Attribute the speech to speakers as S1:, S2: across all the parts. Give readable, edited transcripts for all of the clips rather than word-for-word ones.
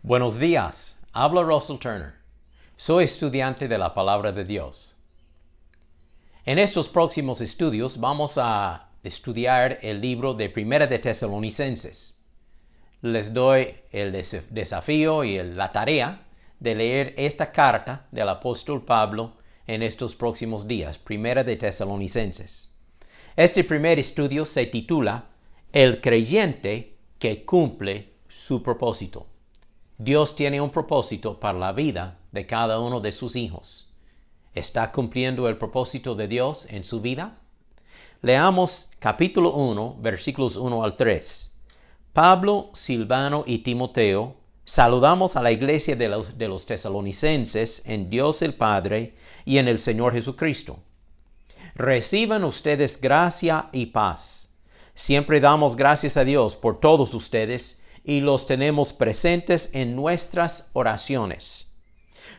S1: Buenos días, habla Russell Turner. Soy estudiante de la Palabra de Dios. En estos próximos estudios vamos a estudiar el libro de Primera de Tesalonicenses. Les doy el desafío y la tarea de leer esta carta del apóstol Pablo en estos próximos días, Primera de Tesalonicenses. Este primer estudio se titula El creyente que cumple su propósito. Dios tiene un propósito para la vida de cada uno de sus hijos. ¿Está cumpliendo el propósito de Dios en su vida? Leamos capítulo 1, versículos 1 al 3. Pablo, Silvano y Timoteo, saludamos a la iglesia de los tesalonicenses en Dios el Padre y en el Señor Jesucristo. Reciban ustedes gracia y paz. Siempre damos gracias a Dios por todos ustedes y los tenemos presentes en nuestras oraciones.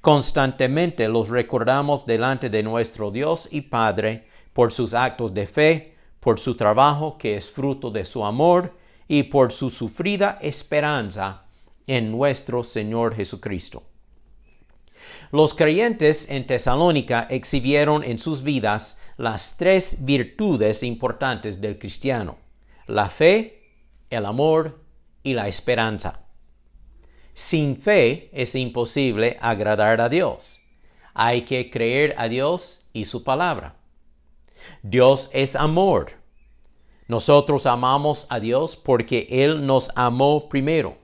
S1: Constantemente los recordamos delante de nuestro Dios y Padre por sus actos de fe, por su trabajo que es fruto de su amor y por su sufrida esperanza en nuestro Señor Jesucristo. Los creyentes en Tesalónica exhibieron en sus vidas las tres virtudes importantes del cristiano: la fe, el amor y la esperanza. Sin fe es imposible agradar a Dios. Hay que creer a Dios y su palabra. Dios es amor. Nosotros amamos a Dios porque Él nos amó primero.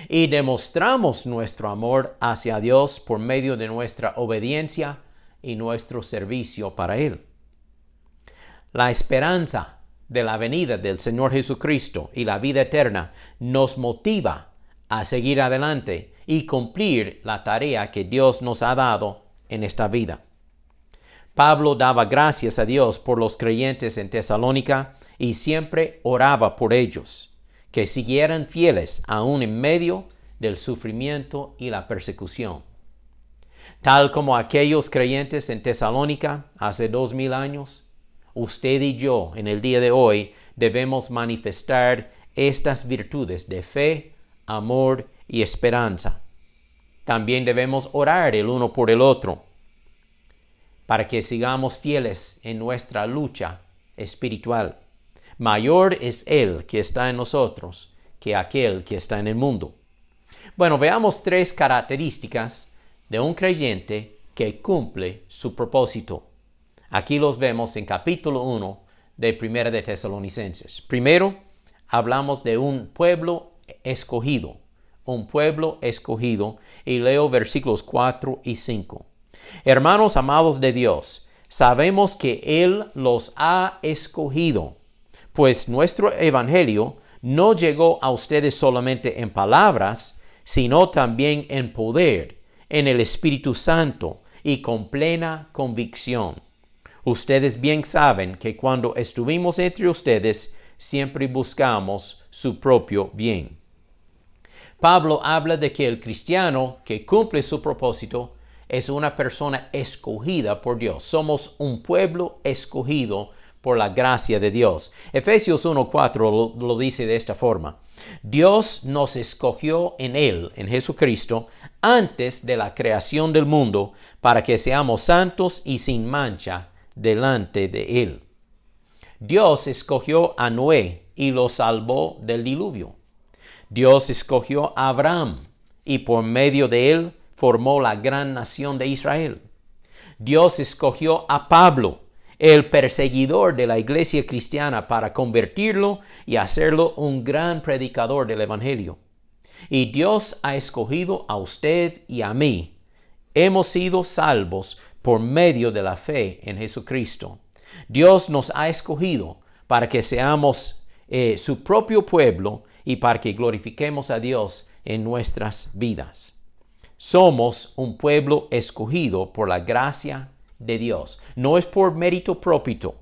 S1: Y demostramos nuestro amor hacia Dios por medio de nuestra obediencia y nuestro servicio para Él. La esperanza de la venida del Señor Jesucristo y la vida eterna nos motiva a seguir adelante y cumplir la tarea que Dios nos ha dado en esta vida. Pablo daba gracias a Dios por los creyentes en Tesalónica y siempre oraba por ellos, que siguieran fieles aún en medio del sufrimiento y la persecución. Tal como aquellos creyentes en Tesalónica hace 2000 años, usted y yo en el día de hoy debemos manifestar estas virtudes de fe, amor y esperanza. También debemos orar el uno por el otro para que sigamos fieles en nuestra lucha espiritual. Mayor es Él que está en nosotros que aquel que está en el mundo. Bueno, veamos tres características de un creyente que cumple su propósito. Aquí los vemos en capítulo 1 de Primera de Tesalonicenses. Primero, hablamos de un pueblo escogido. Un pueblo escogido. Y leo versículos 4 y 5. Hermanos amados de Dios, sabemos que Él los ha escogido, pues nuestro evangelio no llegó a ustedes solamente en palabras, sino también en poder, en el Espíritu Santo y con plena convicción. Ustedes bien saben que cuando estuvimos entre ustedes, siempre buscamos su propio bien. Pablo habla de que el cristiano que cumple su propósito es una persona escogida por Dios. Somos un pueblo escogido por la gracia de Dios. Efesios 1:4 lo dice de esta forma: Dios nos escogió en Él, en Jesucristo, antes de la creación del mundo, para que seamos santos y sin mancha delante de Él. Dios escogió a Noé y lo salvó del diluvio. Dios escogió a Abraham y por medio de él formó la gran nación de Israel. Dios escogió a Pablo, el perseguidor de la iglesia cristiana, para convertirlo y hacerlo un gran predicador del evangelio. Y Dios ha escogido a usted y a mí. Hemos sido salvos por medio de la fe en Jesucristo. Dios nos ha escogido para que seamos su propio pueblo y para que glorifiquemos a Dios en nuestras vidas. Somos un pueblo escogido por la gracia de Dios. No es por mérito propio.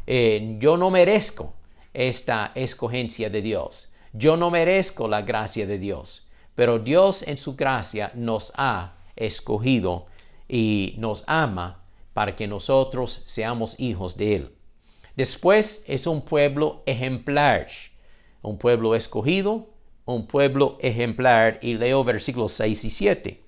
S1: Yo no merezco esta escogencia de Dios. Yo no merezco la gracia de Dios. Pero Dios en su gracia nos ha escogido y nos ama para que nosotros seamos hijos de Él. Después es un pueblo ejemplar, un pueblo escogido, un pueblo ejemplar, y leo versículos 6 y 7.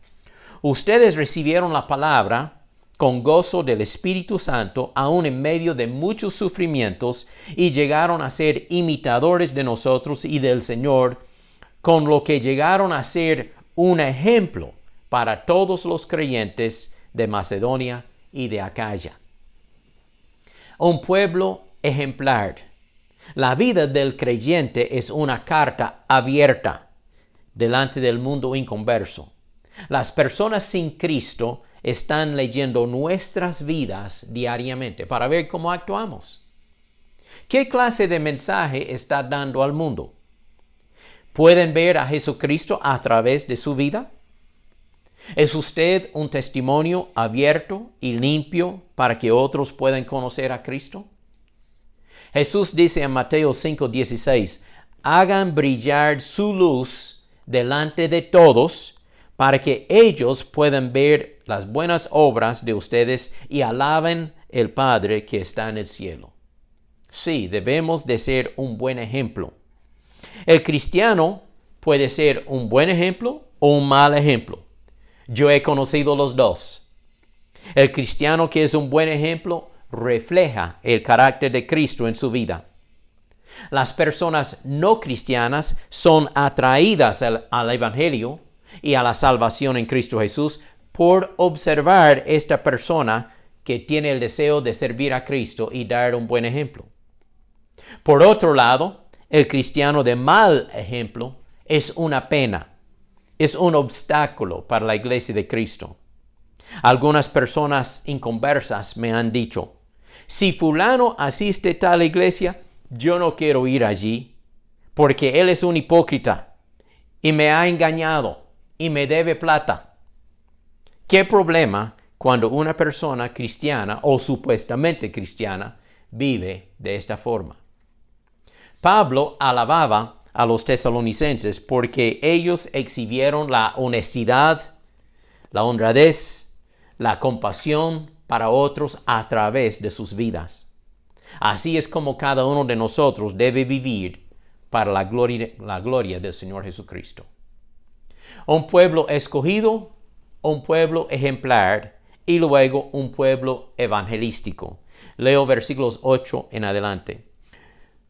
S1: Ustedes recibieron la palabra con gozo del Espíritu Santo, aun en medio de muchos sufrimientos, y llegaron a ser imitadores de nosotros y del Señor, con lo que llegaron a ser un ejemplo para todos los creyentes de Macedonia y de Acaya. Un pueblo ejemplar. La vida del creyente es una carta abierta delante del mundo inconverso. Las personas sin Cristo están leyendo nuestras vidas diariamente para ver cómo actuamos. ¿Qué clase de mensaje está dando al mundo? ¿Pueden ver a Jesucristo a través de su vida? ¿Es usted un testimonio abierto y limpio para que otros puedan conocer a Cristo? Jesús dice en Mateo 5:16, hagan brillar su luz delante de todos para que ellos puedan ver las buenas obras de ustedes y alaben el Padre que está en el cielo. Sí, debemos de ser un buen ejemplo. El cristiano puede ser un buen ejemplo o un mal ejemplo. Yo he conocido los dos. El cristiano que es un buen ejemplo refleja el carácter de Cristo en su vida. Las personas no cristianas son atraídas al Evangelio y a la salvación en Cristo Jesús por observar esta persona que tiene el deseo de servir a Cristo y dar un buen ejemplo. Por otro lado, el cristiano de mal ejemplo es una pena, es un obstáculo para la iglesia de Cristo. Algunas personas inconversas me han dicho, si fulano asiste a tal iglesia, yo no quiero ir allí, porque él es un hipócrita y me ha engañado y me debe plata. ¿Qué problema cuando una persona cristiana o supuestamente cristiana vive de esta forma? Pablo alababa a los tesalonicenses porque ellos exhibieron la honestidad, la honradez, la compasión para otros a través de sus vidas. Así es como cada uno de nosotros debe vivir para la gloria del Señor Jesucristo. Un pueblo escogido, un pueblo ejemplar y luego un pueblo evangelístico. Leo versículos 8 en adelante.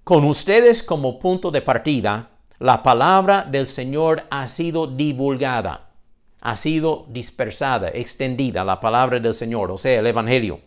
S1: Con ustedes como punto de partida, la palabra del Señor ha sido divulgada, ha sido dispersada, extendida la palabra del Señor, o sea, el Evangelio.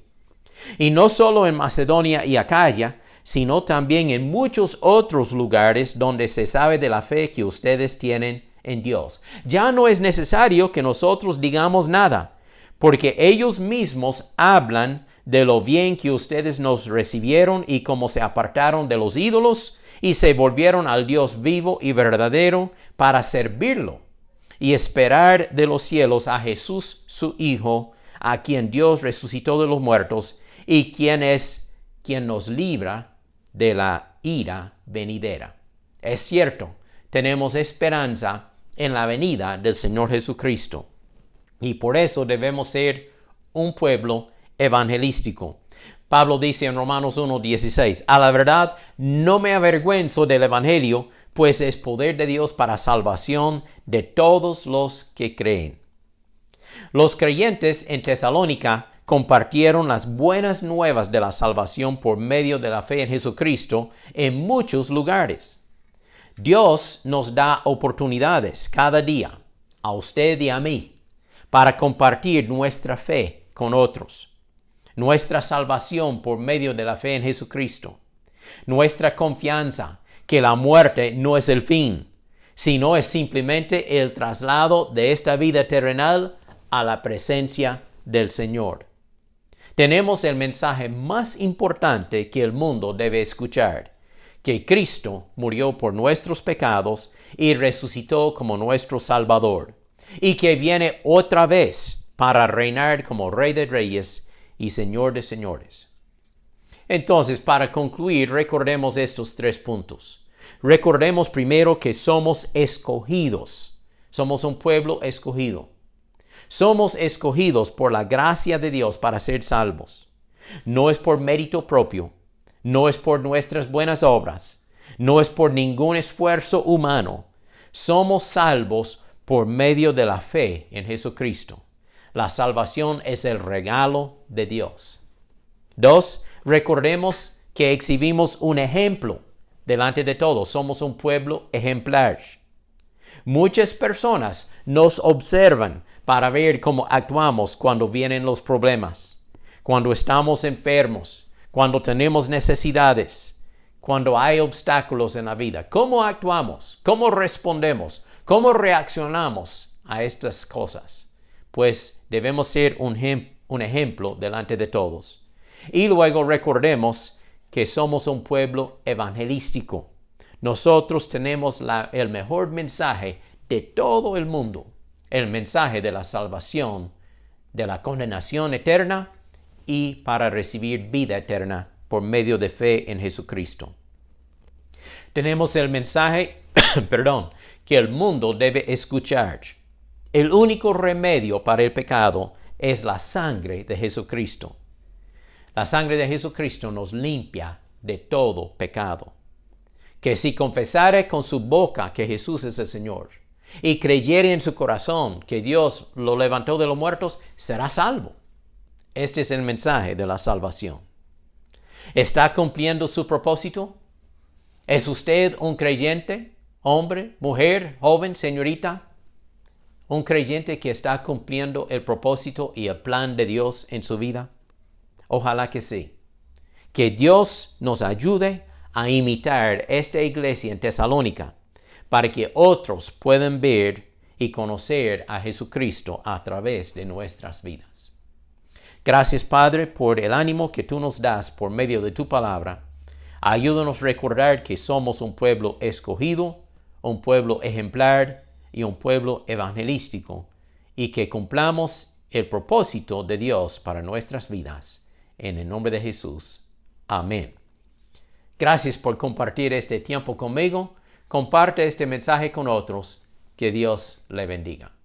S1: Y no solo en Macedonia y Acaya, sino también en muchos otros lugares donde se sabe de la fe que ustedes tienen en Dios. Ya no es necesario que nosotros digamos nada, porque ellos mismos hablan de lo bien que ustedes nos recibieron y cómo se apartaron de los ídolos y se volvieron al Dios vivo y verdadero para servirlo y esperar de los cielos a Jesús, su Hijo, a quien Dios resucitó de los muertos y quien nos libra de la ira venidera. Es cierto, tenemos esperanza en la venida del Señor Jesucristo y por eso debemos ser un pueblo evangelístico. Pablo dice en Romanos 1:16, a la verdad no me avergüenzo del Evangelio, pues es poder de Dios para salvación de todos los que creen. Los creyentes en Tesalónica compartieron las buenas nuevas de la salvación por medio de la fe en Jesucristo en muchos lugares. Dios nos da oportunidades cada día, a usted y a mí, para compartir nuestra fe con otros. Nuestra salvación por medio de la fe en Jesucristo. Nuestra confianza que la muerte no es el fin, sino es simplemente el traslado de esta vida terrenal a la presencia del Señor. Tenemos el mensaje más importante que el mundo debe escuchar, que Cristo murió por nuestros pecados y resucitó como nuestro Salvador, y que viene otra vez para reinar como Rey de Reyes y Señor de señores. Entonces, para concluir, recordemos estos 3 puntos. Recordemos primero que somos escogidos. Somos un pueblo escogido. Somos escogidos por la gracia de Dios para ser salvos. No es por mérito propio, no es por nuestras buenas obras, no es por ningún esfuerzo humano. Somos salvos por medio de la fe en Jesucristo. La salvación es el regalo de Dios. 2. Recordemos que exhibimos un ejemplo delante de todos. Somos un pueblo ejemplar. Muchas personas nos observan para ver cómo actuamos cuando vienen los problemas, cuando estamos enfermos, cuando tenemos necesidades, cuando hay obstáculos en la vida. ¿Cómo actuamos? ¿Cómo respondemos? ¿Cómo reaccionamos a estas cosas? Pues debemos ser un ejemplo delante de todos. Y luego recordemos que somos un pueblo evangelístico. Nosotros tenemos el mejor mensaje de todo el mundo, el mensaje de la salvación, de la condenación eterna y para recibir vida eterna por medio de fe en Jesucristo. Tenemos el mensaje, que el mundo debe escuchar. El único remedio para el pecado es la sangre de Jesucristo. La sangre de Jesucristo nos limpia de todo pecado. Que si confesare con su boca que Jesús es el Señor y creyere en su corazón que Dios lo levantó de los muertos, será salvo. Este es el mensaje de la salvación. ¿Está cumpliendo su propósito? ¿Es usted un creyente, hombre, mujer, joven, señorita? ¿Un creyente que está cumpliendo el propósito y el plan de Dios en su vida? Ojalá que sí. Que Dios nos ayude a imitar esta iglesia en Tesalónica para que otros puedan ver y conocer a Jesucristo a través de nuestras vidas. Gracias, Padre, por el ánimo que tú nos das por medio de tu palabra. Ayúdanos a recordar que somos un pueblo escogido, un pueblo ejemplar y un pueblo evangelístico, y que cumplamos el propósito de Dios para nuestras vidas. En el nombre de Jesús. Amén. Gracias por compartir este tiempo conmigo. Comparte este mensaje con otros. Que Dios le bendiga.